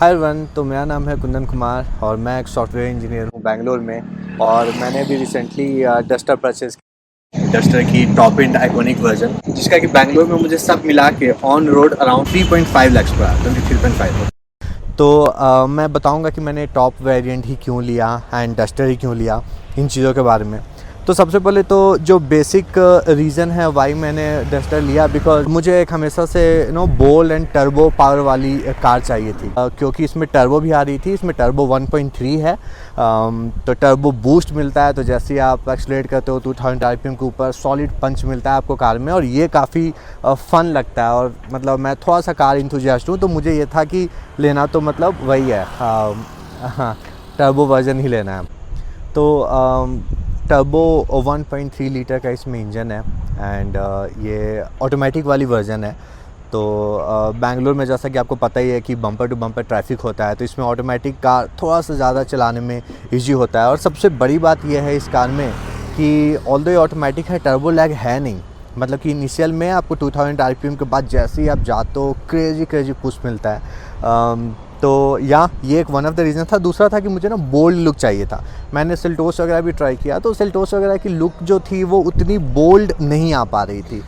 Hi everyone, तो मेरा नाम है कुंदन कुमार और मैं एक सॉफ्टवेयर इंजीनियर हूँ बैंगलोर में। और मैंने भी रिसेंटली डस्टर परचेज़ की, डस्टर की टॉप एंड आइकॉनिक वर्जन, जिसका कि बैंगलोर में मुझे सब मिला के ऑन रोड अराउंड 3.5 लाख पड़ा, 23.5। तो मैं बताऊंगा कि मैंने टॉप वेरिएंट ही क्यों लिया एंड डस्टर ही क्यों लिया, इन चीज़ों के बारे में। तो सबसे पहले तो जो बेसिक रीज़न है वाई मैंने डस्टर लिया, बिकॉज मुझे एक हमेशा से बोल्ड एंड टर्बो पावर वाली कार चाहिए थी, क्योंकि इसमें टर्बो भी आ रही थी। इसमें टर्बो 1.3 है, तो टर्बो बूस्ट मिलता है, तो जैसे ही आप एक्सलेट करते हो 2000 आरपीएम के ऊपर सॉलिड पंच मिलता है आपको कार में, और ये काफ़ी फ़न लगता है। और मतलब मैं थोड़ा सा कार इंथुजियास्ट हूँ, तो मुझे ये था कि लेना तो मतलब वही है, हाँ, टर्बो वर्जन ही लेना है। तो टर्बो 1.3 लीटर का इसमें इंजन है एंड ये ऑटोमेटिक वाली वर्जन है। तो बैंगलोर में जैसा कि आपको पता ही है कि बम्पर टू बम्पर ट्रैफिक होता है, तो इसमें ऑटोमेटिक कार थोड़ा सा ज़्यादा चलाने में इजी होता है। और सबसे बड़ी बात यह है इस कार में कि ऑल्दो ये ऑटोमेटिक है, टर्बो लैग है नहीं। मतलब कि इनिशियल में आपको 2000 आरपीएम के बाद जैसे ही आप जाते हो क्रेजी पुश मिलता है। तो ये एक वन ऑफ द रीज़न था। दूसरा था कि मुझे ना बोल्ड लुक चाहिए था। मैंने सेल्टोस वगैरह भी ट्राई किया, तो सेल्टोस वगैरह की लुक जो थी वो उतनी बोल्ड नहीं आ पा रही थी।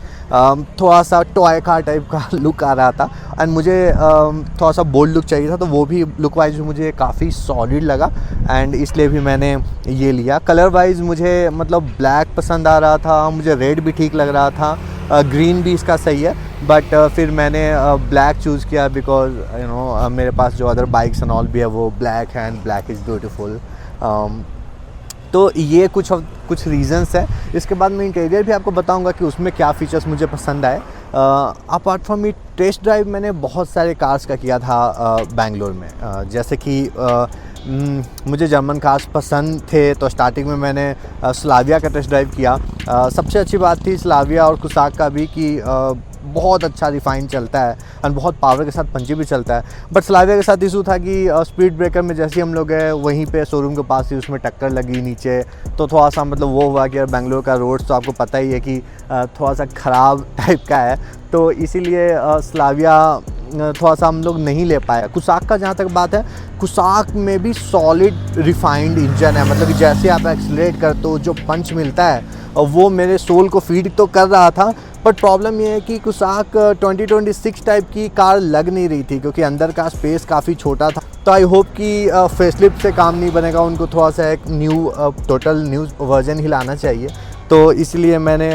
थोड़ा सा टॉय कार टाइप का लुक आ रहा था एंड मुझे थोड़ा सा बोल्ड लुक चाहिए था, तो वो भी लुक वाइज मुझे काफ़ी सॉलिड लगा एंड इसलिए भी मैंने ये लिया। कलर वाइज मुझे मतलब ब्लैक पसंद आ रहा था, मुझे रेड भी ठीक लग रहा था, ग्रीन भी इसका सही है, बट फिर मैंने ब्लैक चूज़ किया बिकॉज मेरे पास जो अदर बाइक्स एंड ऑल भी है वो ब्लैक है एंड ब्लैक इज़ ब्यूटीफुल। तो ये कुछ रीज़न्स है। इसके बाद मैं इंटीरियर भी आपको बताऊंगा कि उसमें क्या फ़ीचर्स मुझे पसंद आए। Apart from it, test drive मैंने बहुत सारे कार्स का किया था बैंगलोर में। जैसे कि मुझे जर्मन कार्स पसंद थे, तो स्टार्टिंग में मैंने स्लाविया का टेस्ट ड्राइव किया। सबसे अच्छी बात थी स्लाविया और कुसाक का भी कि बहुत अच्छा रिफाइन चलता है एंड बहुत पावर के साथ पंची भी चलता है। बट स्लाविया के साथ इशू था कि स्पीड ब्रेकर में जैसे हम लोग गए वहीं पे शोरूम के पास ही उसमें टक्कर लगी नीचे, तो थोड़ा सा मतलब वो हुआ कि बेंगलोर का रोड्स तो आपको पता ही है कि थोड़ा सा ख़राब टाइप का है, तो इसीलिए स्लाविया थोड़ा सा हम लोग नहीं ले पाए। कुसाक का जहाँ तक बात है, कुसाक में भी सॉलिड रिफाइंड इंजन है। मतलब कि जैसे आप एक्सीलरेट करते हो जो पंच मिलता है वो मेरे सोल को फीड तो कर रहा था, बट प्रॉब्लम ये है कि कुसाक 2026 टाइप की कार लग नहीं रही थी, क्योंकि अंदर का स्पेस काफ़ी छोटा था। तो आई होप कि फेसलिफ्ट से काम नहीं बनेगा, उनको थोड़ा सा एक टोटल न्यू वर्जन ही लाना चाहिए, तो इसलिए मैंने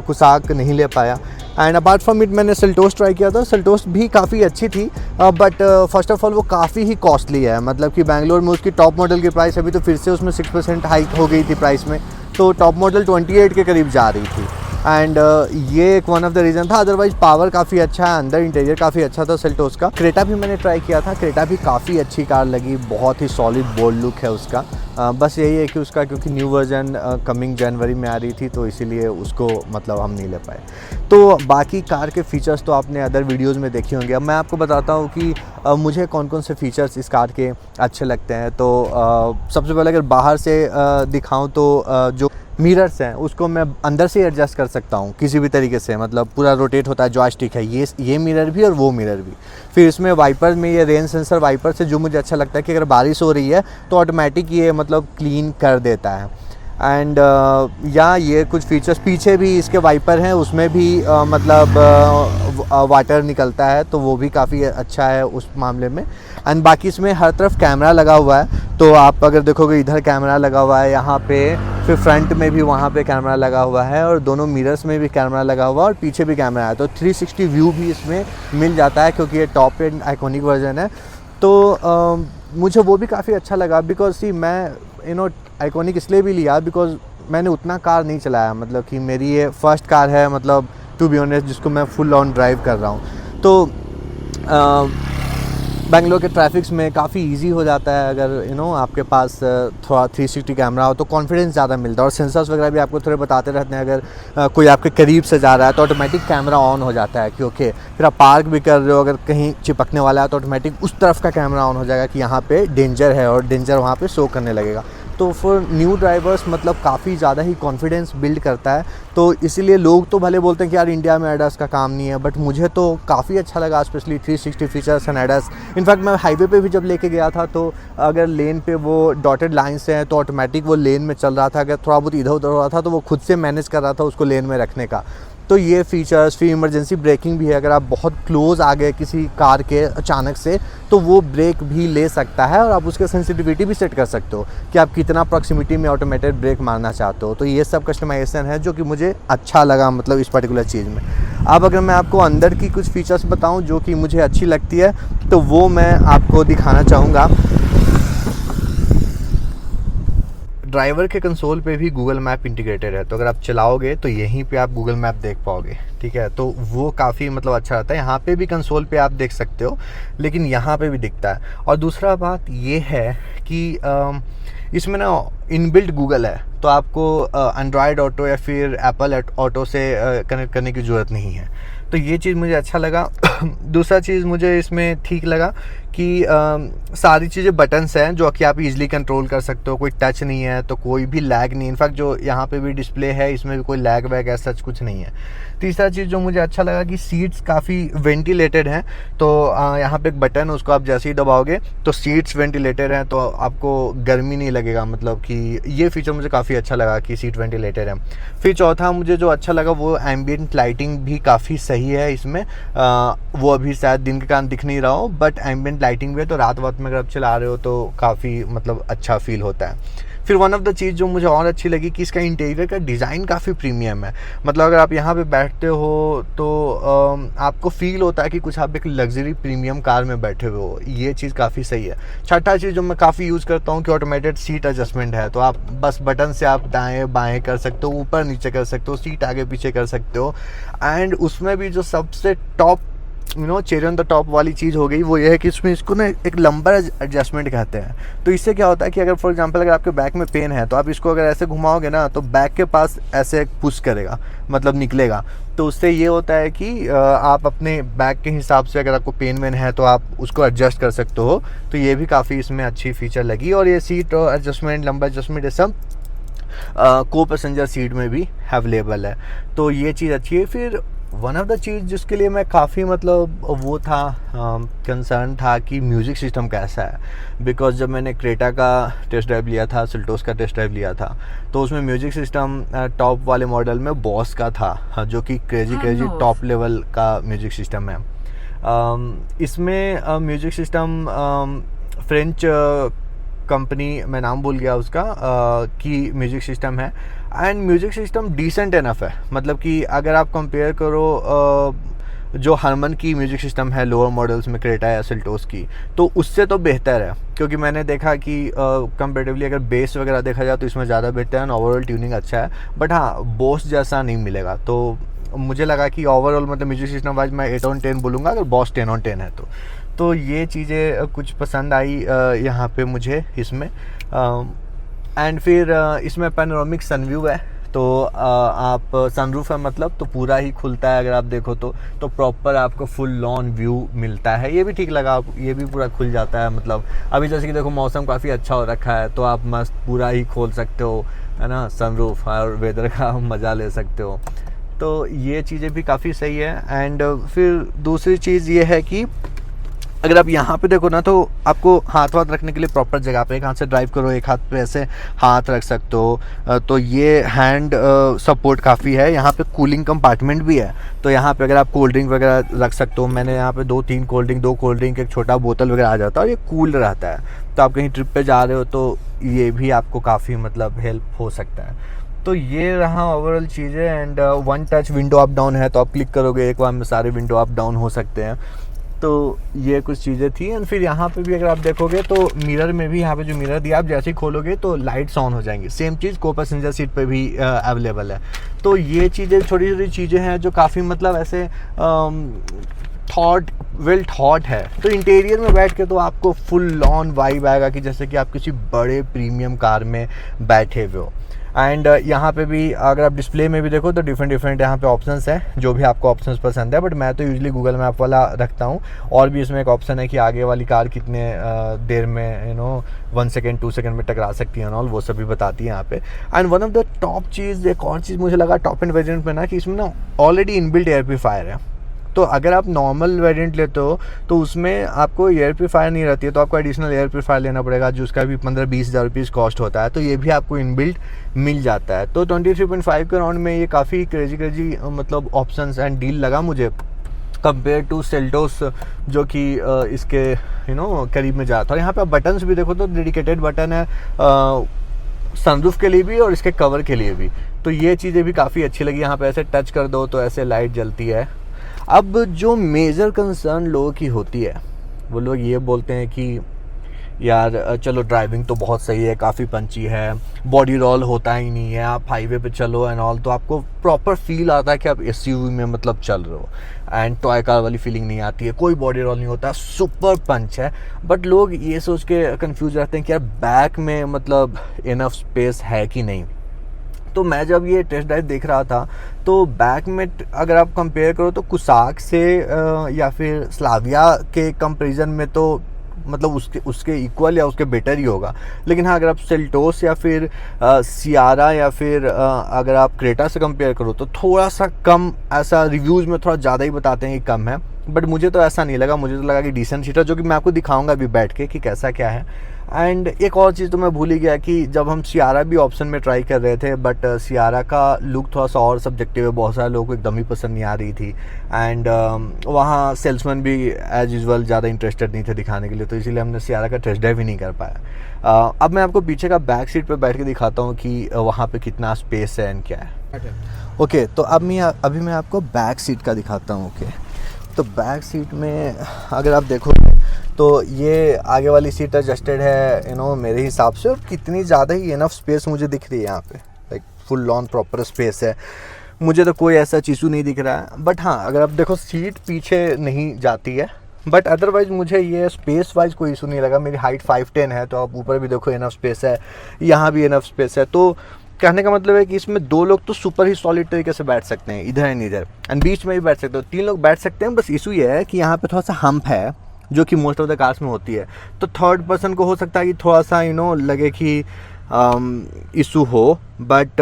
कुसाक नहीं ले पाया। एंड अपार्ट फ्रॉम इट मैंने सेल्टोस ट्राई किया था। सेल्टोस भी काफ़ी अच्छी थी, बट फर्स्ट ऑफ ऑल वो काफ़ी ही कॉस्टली है। मतलब कि बैंगलोर में उसकी टॉप मॉडल की प्राइस अभी तो फिर से उसमें 6% हाइक हो गई थी प्राइस में, तो टॉप मॉडल 28 के करीब जा रही थी। एंड ये एक वन ऑफ द रीज़न था। अदरवाइज पावर काफ़ी अच्छा है, अंदर इंटीरियर काफ़ी अच्छा था सेल्टोस का। क्रेटा भी मैंने ट्राई किया था, क्रेटा भी काफ़ी अच्छी कार लगी, बहुत ही सॉलिड बोल्ड लुक है उसका। बस यही है कि उसका क्योंकि न्यू वर्जन कमिंग जनवरी में आ रही थी, तो इसीलिए उसको मतलब हम नहीं ले पाए। तो बाकी कार के फीचर्स तो आपने अदर वीडियोज़ में देखे होंगे। अब मैं आपको बताता हूँ कि मुझे कौन कौन से फ़ीचर्स इस कार के अच्छे लगते हैं। तो सबसे पहले अगर बाहर से दिखाऊँ तो जो मिरर्स हैं उसको मैं अंदर से एडजस्ट कर सकता हूँ किसी भी तरीके से, मतलब पूरा रोटेट होता है, जॉयस्टिक है ये मिरर भी और वो मिरर भी। फिर इसमें वाइपर में ये रेन सेंसर वाइपर से जो मुझे अच्छा लगता है कि अगर बारिश हो रही है तो ऑटोमेटिक ये मतलब क्लीन कर देता है। एंड ये कुछ फीचर्स पीछे भी इसके वाइपर हैं, उसमें भी मतलब वाटर निकलता है, तो वो भी काफ़ी अच्छा है उस मामले में। एंड बाकी इसमें हर तरफ कैमरा लगा हुआ है, तो आप अगर देखोगे इधर कैमरा लगा हुआ है यहाँ पे, फिर फ्रंट में भी वहाँ पे कैमरा लगा हुआ है, और दोनों मिरर्स में भी कैमरा लगा हुआ है, और पीछे भी कैमरा है, तो 360 व्यू भी इसमें मिल जाता है, क्योंकि ये टॉप एंड आइकॉनिक वर्जन है। तो मुझे वो भी काफ़ी अच्छा लगा, बिकॉज मैं आइकॉनिक इसलिए भी लिया बिकॉज मैंने उतना कार नहीं चलाया। मतलब कि मेरी ये फर्स्ट कार है, मतलब टू बी ऑनेस्ट, जिसको मैं फुल ऑन ड्राइव कर रहा हूँ। तो बेंगलोर के ट्रैफिक्स में काफ़ी इजी हो जाता है अगर आपके पास थोड़ा 360 कैमरा हो, तो कॉन्फिडेंस ज़्यादा मिलता है। और सेंसर्स वगैरह भी आपको थोड़े बताते रहते हैं, अगर कोई आपके करीब से जा रहा है तो ऑटोमेटिक कैमरा ऑन हो जाता है, क्योंकि फिर आप पार्क भी कर रहे हो, अगर कहीं चिपकने वाला है तो ऑटोमेटिक उस तरफ का कैमरा ऑन हो जाएगा कि यहाँ पे डेंजर है, और डेंजर वहाँ पे शो करने लगेगा। तो फॉर न्यू ड्राइवर्स मतलब काफ़ी ज़्यादा ही कॉन्फिडेंस बिल्ड करता है। तो इसीलिए लोग तो भले बोलते हैं कि यार इंडिया में ADAS का काम नहीं है, बट मुझे तो काफ़ी अच्छा लगा, specially 360 features and ADAS। In fact मैं हाईवे पे भी जब लेके गया था तो अगर लेन पे वो डॉटेड लाइन्स हैं तो ऑटोमेटिक वो लेन में चल रहा था, अगर थोड़ा बहुत इधर उधर हो रहा था तो वो खुद से मैनेज कर रहा था उसको लेन में रखने का। तो ये फीचर्स, फिर इमरजेंसी ब्रेकिंग भी है, अगर आप बहुत क्लोज आ गए किसी कार के अचानक से तो वो ब्रेक भी ले सकता है, और आप उसके सेंसिटिविटी भी सेट कर सकते हो कि आप कितना प्रॉक्सिमिटी में ऑटोमेटेड ब्रेक मारना चाहते हो। तो ये सब कस्टमाइजेशन है जो कि मुझे अच्छा लगा मतलब इस पर्टिकुलर चीज़ में। अब अगर मैं आपको अंदर की कुछ फीचर्स बताऊँ जो कि मुझे अच्छी लगती है तो वो मैं आपको दिखाना चाहूँगा। ड्राइवर के कंसोल पे भी गूगल मैप इंटीग्रेटेड है, तो अगर आप चलाओगे तो यहीं पे आप गूगल मैप देख पाओगे, ठीक है। तो वो काफ़ी मतलब अच्छा रहता है। यहाँ पे भी कंसोल पे आप देख सकते हो, लेकिन यहाँ पे भी दिखता है। और दूसरा बात ये है कि इसमें ना इनबिल्ट गूगल है, तो आपको एंड्रॉयड ऑटो या फिर एप्पल ऑटो से कनेक्ट करने की ज़रूरत नहीं है। तो ये चीज़ मुझे अच्छा लगा। दूसरा चीज़ मुझे इसमें ठीक लगा कि सारी चीज़ें बटन्स हैं जो कि आप इजीली कंट्रोल कर सकते हो, कोई टच नहीं है तो कोई भी लैग नहीं। इनफैक्ट जो यहाँ पे भी डिस्प्ले है इसमें भी कोई लैग वैग ऐसा कुछ नहीं है। तीसरा चीज़ जो मुझे अच्छा लगा कि सीट्स काफ़ी वेंटिलेटेड हैं, तो यहाँ पे एक बटन उसको आप जैसे ही दबाओगे तो सीट्स वेंटिलेटेड हैं, तो आपको गर्मी नहीं लगेगा, मतलब कि ये फीचर मुझे काफ़ी अच्छा लगा कि सीट वेंटिलेटेड है। फिर चौथा मुझे जो अच्छा लगा वो एम्बियंट लाइटिंग भी काफ़ी सही है इसमें। वो अभी शायद दिन के कारण दिख नहीं रहा हो, बट एम्बियंट लाइटिंग भी है, तो रात में अगर आप चला रहे हो तो काफ़ी मतलब अच्छा फील होता है। फिर वन ऑफ द चीज़ जो मुझे और अच्छी लगी कि इसका इंटीरियर का डिज़ाइन काफ़ी प्रीमियम है। मतलब अगर आप यहाँ पे बैठते हो तो आपको फील होता है कि कुछ आप एक लग्जरी प्रीमियम कार में बैठे हुए हो। ये चीज़ काफ़ी सही है। छठा चीज़ जो मैं काफ़ी यूज़ करता हूँ कि ऑटोमेटेड सीट एडजस्टमेंट है, तो आप बस बटन से आप दाएँ बाएँ कर सकते हो, ऊपर नीचे कर सकते हो, सीट आगे पीछे कर सकते हो। एंड उसमें भी जो सबसे top cherry on the top वाली चीज़ हो गई वो ये है कि इसमें इसको ना एक लंबर एडजस्टमेंट कहते हैं। तो इससे क्या होता है कि अगर फॉर एग्जांपल अगर आपके बैक में पेन है तो आप इसको अगर ऐसे घुमाओगे ना तो बैक के पास ऐसे पुश करेगा, मतलब निकलेगा। तो उससे ये होता है कि आप अपने बैक के हिसाब से अगर आपको पेन वेन है तो आप उसको एडजस्ट कर सकते हो। तो ये भी काफ़ी इसमें अच्छी फीचर लगी। और ये सीट एडजस्टमेंट, लंबर एडजस्टमेंट, ये सब को पैसेंजर सीट में भी अवेलेबल है। तो ये चीज़ अच्छी है। फिर वन ऑफ द चीज़ जिसके लिए मैं काफ़ी मतलब वो था कंसर्न था कि म्यूज़िक सिस्टम कैसा है। बिकॉज जब मैंने क्रेटा का टेस्ट ड्राइव लिया था, सेल्टोस का टेस्ट ड्राइव लिया था, तो उसमें म्यूज़िक सिस्टम टॉप वाले मॉडल में बॉस का था, जो कि क्रेजी टॉप लेवल का म्यूज़िक सिस्टम है। इसमें म्यूज़िक सिस्टम फ्रेंच कंपनी, मैं नाम भूल गया उसका, की म्यूज़िक सिस्टम है। And music system decent enough है, मतलब कि अगर आप कंपेयर करो जो हरमन की म्यूज़िक सिस्टम है लोअर मॉडल्स में, क्रेटा या सेल्टोस की, तो उससे तो बेहतर है। क्योंकि मैंने देखा कि कंपेरेटिवली अगर बेस वगैरह देखा जाए तो इसमें ज़्यादा बेहतर है, ओवरऑल ट्यूनिंग अच्छा है। बट हाँ, बॉस जैसा नहीं मिलेगा। तो मुझे लगा कि ओवरऑल मतलब म्यूज़िक सिस्टम वाइज मैं 8/10 बोलूँगा, अगर बॉस 10/10 है तो ये चीज़ें कुछ पसंद आई यहाँ पे मुझे इसमें। एंड फिर इसमें पैनोरामिक सनव्यू है, तो आप सनरूफ है मतलब तो पूरा ही खुलता है। अगर आप देखो तो प्रॉपर आपको फुल लॉन व्यू मिलता है। ये भी ठीक लगा, ये भी पूरा खुल जाता है। मतलब अभी जैसे कि देखो मौसम काफ़ी अच्छा हो रखा है, तो आप मस्त पूरा ही खोल सकते हो, है ना, सनरूफ, और वेदर का मज़ा ले सकते हो। तो ये चीज़ें भी काफ़ी सही है। एंड फिर दूसरी चीज़ ये है कि अगर आप यहाँ पे देखो ना तो आपको हाथ रखने के लिए प्रॉपर जगह पे, एक हाथ से ड्राइव करो, एक हाथ पे ऐसे हाथ रख सकते हो। तो ये हैंड सपोर्ट काफ़ी है। यहाँ पे कूलिंग कंपार्टमेंट भी है, तो यहाँ पे अगर आप कोल्ड ड्रिंक वगैरह रख सकते हो। मैंने यहाँ पे 2-3 कोल्ड ड्रिंक, एक छोटा बोतल वगैरह आ जाता है, और ये कूल रहता है। तो आप कहीं ट्रिप पे जा रहे हो तो ये भी आपको काफ़ी मतलब हेल्प हो सकता है। तो ये रहा ओवरऑल चीज़ें। And one touch window up down है, तो आप क्लिक करोगे एक बार में सारे विंडो अप डाउन हो सकते हैं। तो ये कुछ चीज़ें थी। एंड फिर यहाँ पे भी अगर आप देखोगे तो मिरर में भी, यहाँ पे जो मिरर दिया आप जैसे ही खोलोगे तो लाइट्स ऑन हो जाएंगी। सेम चीज़ को पैसेंजर सीट पे भी अवेलेबल है। तो ये चीज़ें छोटी छोटी चीज़ें हैं जो काफ़ी मतलब ऐसे वेल थॉट है। तो इंटीरियर में बैठ के तो आपको फुल ऑन वाइब आएगा कि जैसे कि आप किसी बड़े प्रीमियम कार में बैठे हुए हो। एंड यहाँ पे भी अगर आप डिस्प्ले में भी देखो तो डिफरेंट यहाँ पे ऑप्शंस हैं, जो भी आपको ऑप्शंस पसंद है, बट मैं तो यूजुअली गूगल मैप वाला रखता हूँ। और भी इसमें एक ऑप्शन है कि आगे वाली कार कितने देर में 1 सेकेंड 2 सेकेंड में टकरा सकती है ऑल, वो सब भी बताती है यहाँ पे। And one of the top चीज़, एक और चीज़ मुझे लगा टॉप एंड वेरिएंट में ना, कि इसमें ना ऑलरेडी इनबिल्ट एयर प्यूरीफायर है। तो अगर आप नॉर्मल वेरिएंट लेते हो तो उसमें आपको एयर प्यूरीफायर नहीं रहती है, तो आपको एडिशनल एयर प्यूरीफायर लेना पड़ेगा, जो उसका भी 15-20 हज़ार रुपीज़ कॉस्ट होता है। तो ये भी आपको इनबिल्ट मिल जाता है। तो 23.5 के राउंड में ये काफ़ी क्रेजी मतलब ऑप्शंस एंड डील लगा मुझे, कंपेयर टू सेल्टोस जो कि इसके करीब में जाता है। और यहाँ पे आप बटन्स भी देखो तो डेडिकेटेड बटन है सनरूफ के लिए भी और इसके कवर के लिए भी। तो ये चीज़ें भी काफ़ी अच्छी लगी। यहाँ पे ऐसे टच कर दो तो ऐसे लाइट जलती है। अब जो मेजर कंसर्न लोगों की होती है, वो लोग ये बोलते हैं कि यार चलो ड्राइविंग तो बहुत सही है, काफ़ी पंची है, बॉडी रोल होता ही नहीं है, आप हाईवे पे चलो एंड ऑल तो आपको प्रॉपर फील आता है कि आप एसयूवी में मतलब चल रहे हो, एंड टॉय कार वाली फीलिंग नहीं आती है, कोई बॉडी रोल नहीं होता, सुपर पंच है। बट लोग ये सोच के कंफ्यूज रहते हैं कि यार बैक में मतलब इनफ स्पेस है कि नहीं। तो मैं जब ये टेस्ट ड्राइव देख रहा था तो बैक में अगर आप कंपेयर करो तो कुसाक से या फिर स्लाविया के कंपैरिजन में तो मतलब उसके इक्वल या उसके बेटर ही होगा। लेकिन हाँ, अगर आप सेल्टोस या फिर सियारा या फिर अगर आप क्रेटा से कंपेयर करो तो थोड़ा सा कम, ऐसा रिव्यूज़ में थोड़ा ज़्यादा ही बताते हैं कि कम है। बट मुझे तो ऐसा नहीं लगा, मुझे तो लगा कि डिसेंट सीट है, जो कि मैं आपको दिखाऊंगा अभी बैठ के कि कैसा क्या है। एंड एक और चीज़ तो मैं भूल ही गया कि जब हम सियारा भी ऑप्शन में ट्राई कर रहे थे, बट सियारा का लुक थोड़ा सा और सब्जेक्टिव है, बहुत सारे लोगों को एकदम ही पसंद नहीं आ रही थी। एंड वहाँ सेल्समैन भी एज यूजुअल ज़्यादा इंटरेस्टेड नहीं थे दिखाने के लिए, तो इसीलिए हमने सियारा का टेस्ट ड्राइव ही नहीं कर पाया। अब मैं आपको पीछे का बैक सीट पर बैठ के दिखाता हूँ कि वहाँ पर कितना स्पेस है एंड क्या है। ओके, तो अभी मैं आपको बैक सीट का दिखाता हूँ। ओके, तो बैक सीट में अगर आप देखो तो ये आगे वाली सीट एडजस्टेड है मेरे हिसाब से, और कितनी ज़्यादा ही इनफ स्पेस मुझे दिख रही है यहाँ पे, like full lawn proper space है। मुझे तो कोई ऐसा चीज़ू नहीं दिख रहा है। बट हाँ, अगर आप देखो सीट पीछे नहीं जाती है, बट अदरवाइज़ मुझे ये स्पेस वाइज कोई इशू नहीं लगा। मेरी हाइट 5'10" है, तो आप ऊपर भी देखो इनफ स्पेस है, यहाँ भी इनफ स्पेस है। तो कहने का मतलब है कि इसमें 2 लोग तो सुपर ही सॉलिड तरीके से बैठ सकते हैं, इधर एंड इधर, एंड बीच में भी बैठ सकते हो, 3 लोग बैठ सकते हैं। बस इशू ये है कि यहाँ पे थोड़ा सा हम्प है, जो कि मोस्ट ऑफ द कार्स में होती है। तो थर्ड पर्सन को हो सकता है कि थोड़ा सा लगे कि इशू हो, बट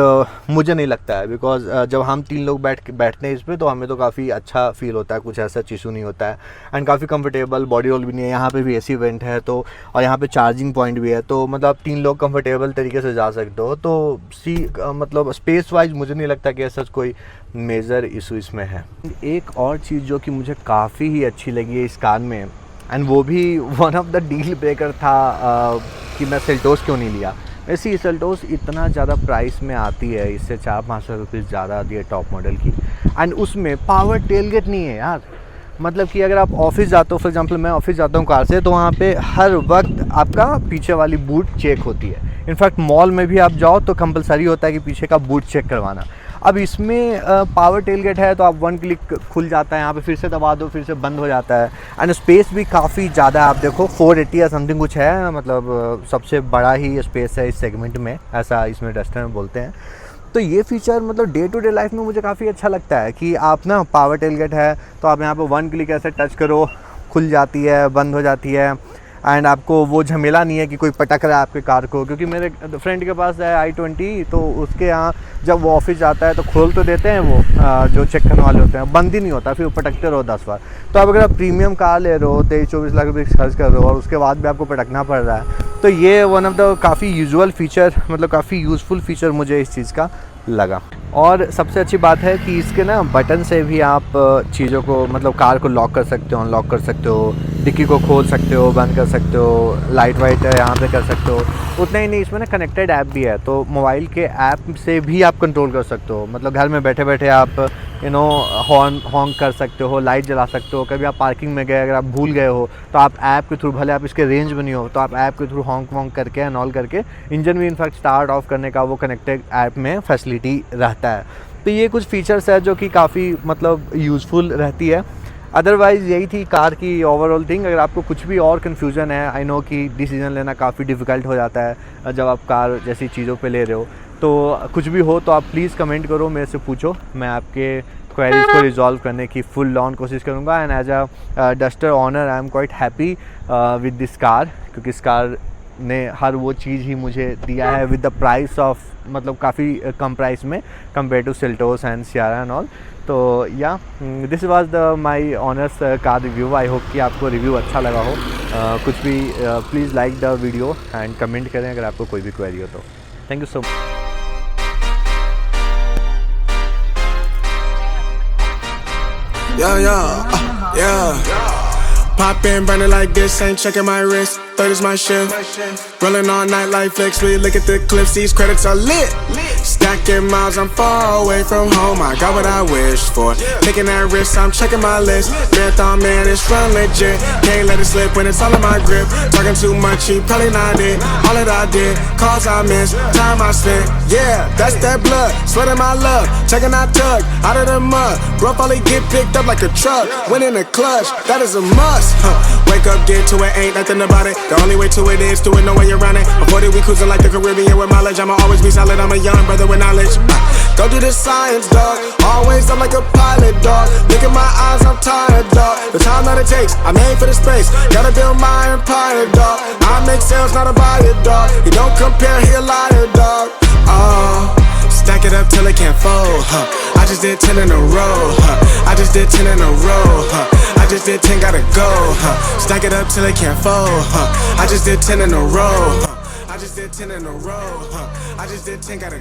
मुझे नहीं लगता है, बिकॉज जब हम 3 लोग बैठते हैं इस पर तो हमें तो काफ़ी अच्छा फील होता है, कुछ ऐसा इशू नहीं होता है, एंड काफ़ी कंफर्टेबल, बॉडी रोल भी नहीं है। यहाँ पे भी एसी वेंट है, तो और यहाँ पे चार्जिंग पॉइंट भी है, तो मतलब 3 लोग कंफर्टेबल तरीके से जा सकते हो। तो मतलब स्पेस वाइज मुझे नहीं लगता कि ऐसा कोई मेजर इशू इसमें है। एक और चीज़ जो कि मुझे काफ़ी ही अच्छी लगी है इस कार में, एंड वो भी one of the deal breaker था कि मैं सेल्टोस क्यों नहीं लिया। ऐसी सेल्टोस इतना ज़्यादा प्राइस में आती है, इससे 400-500 रुपीज़ ज़्यादा आती है टॉप मॉडल की, एंड उसमें पावर टेलगेट नहीं है यार। मतलब कि अगर आप ऑफिस जाते हो, फॉर एग्जांपल मैं ऑफिस जाता हूँ कार से, तो वहाँ पे हर वक्त आपका पीछे वाली बूट चेक होती है। इनफैक्ट मॉल में भी आप जाओ तो कंपलसरी होता है कि पीछे का बूट चेक करवाना। अब इसमें पावर टेलगेट है, तो आप 1 क्लिक खुल जाता है, यहाँ पे फिर से दबा दो, फिर से बंद हो जाता है, एंड स्पेस भी काफ़ी ज़्यादा है। आप देखो 480 या समथिंग कुछ है, मतलब सबसे बड़ा ही स्पेस है इस सेगमेंट में, ऐसा इसमें डस्टर में बोलते हैं। तो ये फीचर मतलब डे टू डे लाइफ में मुझे काफ़ी अच्छा लगता है कि आप ना पावर टेलगेट है तो आप यहाँ पे 1 क्लिक ऐसे टच करो, खुल जाती है, बंद हो जाती है, एंड आपको वो झमेला नहीं है कि कोई पटक रहा है आपके कार को। क्योंकि मेरे फ्रेंड के पास है i20, तो उसके यहाँ जब वो ऑफिस जाता है तो खोल तो देते हैं वो जो चेक करने वाले होते हैं, बंद ही नहीं होता, फिर वो पटकते रहो 10 बार। तो अब अगर आप प्रीमियम कार ले रहे हो, 23-24 लाख रुपये खर्च कर रहे हो और उसके बाद भी आपको पटकना पड़ रहा है, तो ये वन ऑफ द काफ़ी यूजुअल फीचर, मतलब काफ़ी यूज़फुल फीचर मुझे इस चीज़ का लगा। और सबसे अच्छी बात है कि इसके ना बटन से भी आप चीज़ों को, मतलब कार को लॉक कर सकते हो, अनलॉक कर सकते हो, डिक्की को खोल सकते हो, बंद कर सकते हो, लाइट वाइट यहाँ पे कर सकते हो। उतना ही नहीं, इसमें ना कनेक्टेड ऐप भी है, तो मोबाइल के ऐप से भी आप कंट्रोल कर सकते हो। मतलब घर में बैठे बैठे आप हॉर्न कर सकते हो, लाइट जला सकते हो। कभी आप पार्किंग में गए, अगर आप भूल गए हो तो आप ऐप के थ्रू, भले आप इसके रेंज में नहीं हो, तो आप ऐप के थ्रू हॉन्क वॉन्क करके एनऑल करके इंजन भी इनफैक्ट स्टार्ट ऑफ करने का वो कनेक्टेड ऐप में फैसिलिटी रहता है। तो ये कुछ फीचर्स है जो कि काफ़ी मतलब यूज़फुल रहती है। अदरवाइज़ यही थी कार की ओवरऑल थिंग। अगर आपको कुछ भी और कन्फ्यूज़न है, आई नो कि डिसीज़न लेना काफ़ी डिफ़िकल्ट हो जाता है जब आप कार जैसी चीज़ों पे ले रहे हो, तो कुछ भी हो तो आप प्लीज़ कमेंट करो, मेरे से पूछो, मैं आपके क्वेरीज़ को रिजॉल्व करने की फुल ऑन कोशिश करूँगा। And as a Duster owner I am quite happy with this car, क्योंकि इस कार ने हर वो चीज़ ही मुझे दिया है विद द प्राइस ऑफ, मतलब काफ़ी कम प्राइस में compare to Seltos and Sierra and all. तो yeah this was the my owner's car review. I hope कि आपको रिव्यू अच्छा लगा हो। कुछ भी please like the video and comment करें अगर आपको कोई भी क्वेरी हो तो। Thank you so much. Yeah. Pop in, burning like this, ain't checking my wrist. Third is my shift. Rolling all night like flex. We look at the clips, these credits are lit. Stacking miles, I'm far away from home. I got what I wish for. Taking that risk, I'm checking my list. Marathon man, it's run legit. Can't let it slip when it's all in my grip. Talking too much, he probably not it. All that I did, calls I missed, time I spent. Yeah, that's that blood, sweating my love. Checking out tug, out of the mud. Bro, probably get picked up like a truck. Win in the clutch, that is a must. Wake up, get to it, ain't nothing about it. The only way to it is do it, no way around it. I'm 40, we cruising like the Caribbean with mileage. I'ma always be solid, I'm a young brother with knowledge. Go do the science, dog. Always I'm like a pilot, dog. Look at my eyes, I'm tired, dog. The time that it takes, I made for the space. Gotta build my empire, dog. I make sales, not a buyer, dog. You don't compare, he a liar, dog. Stack it up till it can't fold, I just did 10 in a row, I just did 10 in a row, I just did 10, gotta go, Stack it up till it can't fold, I just did 10 in a row, I just did 10 in a row, I just did 10, gotta